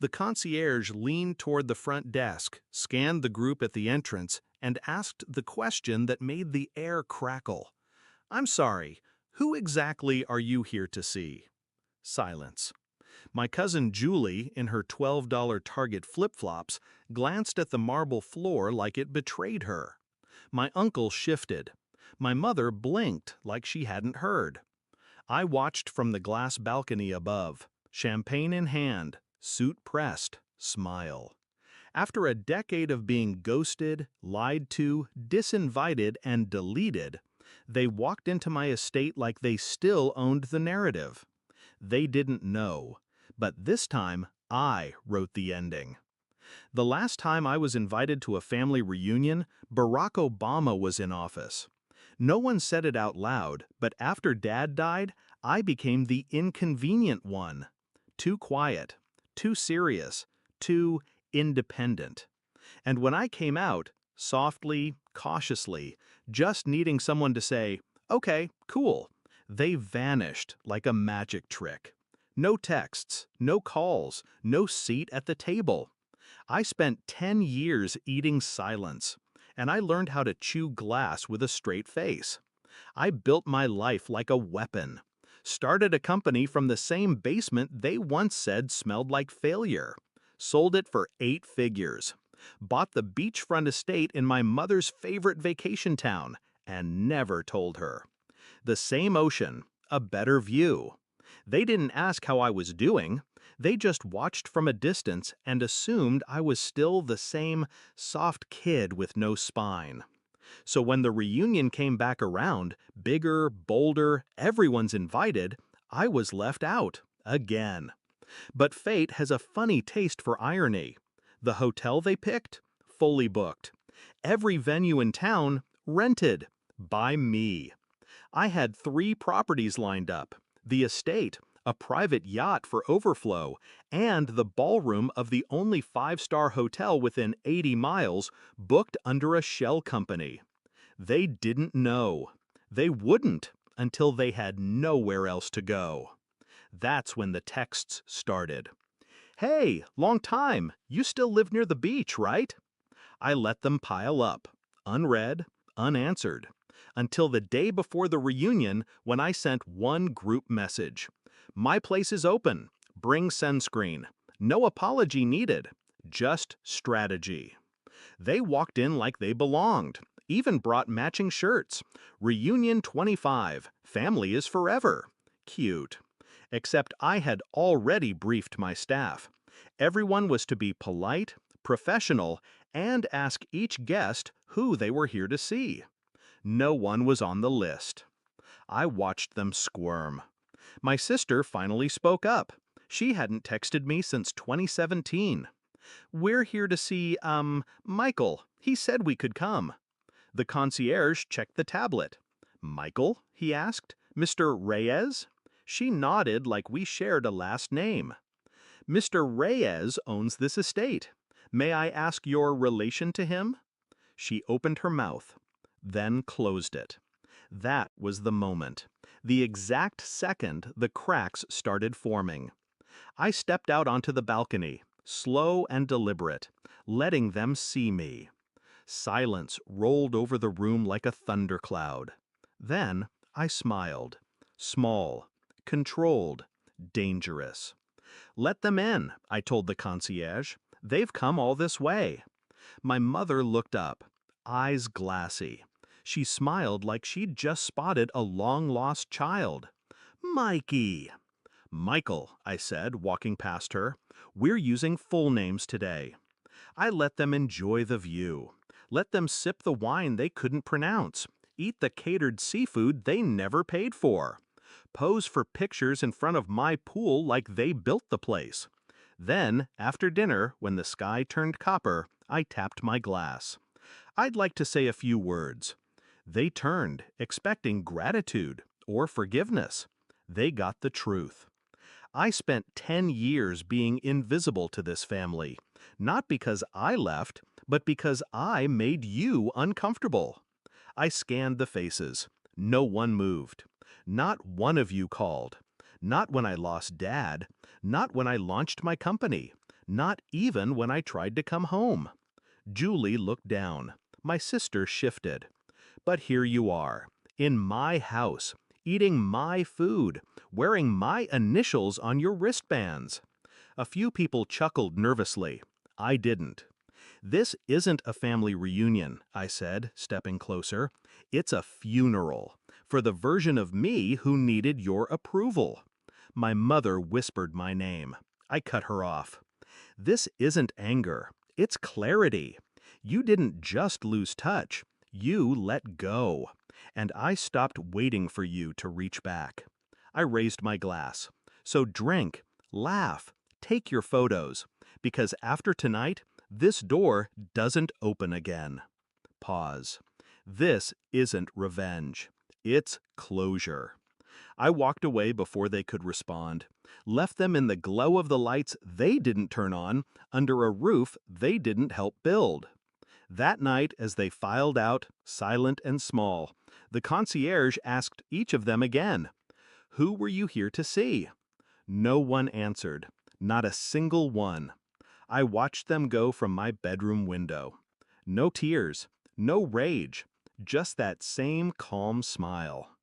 The concierge leaned toward the front desk, scanned the group at the entrance, and asked the question that made the air crackle. "I'm sorry, who exactly are you here to see?" Silence. My cousin Julie, in her $12 Target flip-flops, glanced at the marble floor like it betrayed her. My uncle shifted. My mother blinked like she hadn't heard. I watched from the glass balcony above, champagne in hand, suit pressed, smile. After a decade of being ghosted, lied to, disinvited, and deleted, they walked into my estate like they still owned the narrative. They didn't know, but this time I wrote the ending. The last time I was invited to a family reunion, Barack Obama was in office. No one said it out loud, but after Dad died, I became the inconvenient one. Too quiet, too serious, too independent. And when I came out, softly, cautiously, just needing someone to say, "Okay, cool," they vanished like a magic trick. No texts, no calls, no seat at the table. I spent 10 years eating silence, and I learned how to chew glass with a straight face. I built my life like a weapon. Started a company from the same basement they once said smelled like failure. Sold it for 8 figures. Bought the beachfront estate in my mother's favorite vacation town, and never told her. The same ocean, a better view. They didn't ask how I was doing. They just watched from a distance and assumed I was still the same soft kid with no spine. So when the reunion came back around, bigger, bolder, everyone's invited, I was left out, again. But fate has a funny taste for irony. The hotel they picked? Fully booked. Every venue in town? Rented. By me. I had 3 properties lined up. The estate, a private yacht for overflow, and the ballroom of the only 5-star hotel within 80 miles, booked under a shell company. They didn't know. They wouldn't until they had nowhere else to go. That's when the texts started. "Hey, long time. You still live near the beach, right?" I let them pile up, unread, unanswered, until the day before the reunion when I sent one group message. "My place is open. Bring sunscreen. No apology needed. Just strategy." They walked in like they belonged, even brought matching shirts. "Reunion 25. Family is forever." Cute. Except I had already briefed my staff. Everyone was to be polite, professional, and ask each guest who they were here to see. No one was on the list. I watched them squirm. My sister finally spoke up. She hadn't texted me since 2017. "We're here to see, Michael. He said we could come." The concierge checked the tablet. "Michael?" he asked. "Mr. Reyes?" She nodded like we shared a last name. "Mr. Reyes owns this estate. May I ask your relation to him?" She opened her mouth, then closed it. That was the moment. The exact second the cracks started forming. I stepped out onto the balcony, slow and deliberate, letting them see me. Silence rolled over the room like a thundercloud. Then I smiled. Small, controlled, dangerous. "Let them in," I told the concierge. "They've come all this way." My mother looked up, eyes glassy. She smiled like she'd just spotted a long-lost child. "Mikey." "Michael," I said, walking past her. "We're using full names today." I let them enjoy the view. Let them sip the wine they couldn't pronounce. Eat the catered seafood they never paid for. Pose for pictures in front of my pool like they built the place. Then, after dinner, when the sky turned copper, I tapped my glass. I'd like to say a few words. They turned, expecting gratitude or forgiveness. They got the truth. I spent 10 years being invisible to this family, not because I left, but because I made you uncomfortable. I scanned the faces. No one moved. Not one of you called. Not when I lost Dad. Not when I launched my company. Not even when I tried to come home. Julie looked down. My sister shifted. But here you are, in my house, eating my food, wearing my initials on your wristbands. A few people chuckled nervously. I didn't. This isn't a family reunion, I said, stepping closer. It's a funeral, for the version of me who needed your approval. My mother whispered my name. I cut her off. This isn't anger, it's clarity. You didn't just lose touch, you let go. And I stopped waiting for you to reach back. I raised my glass. So drink, laugh, take your photos, because after tonight, this door doesn't open again. Pause. This isn't revenge. It's closure. I walked away before they could respond, left them in the glow of the lights they didn't turn on, under a roof they didn't help build. That night, as they filed out, silent and small, the concierge asked each of them again, "Who were you here to see?" No one answered, not a single one. I watched them go from my bedroom window. No tears, no rage, just that same calm smile.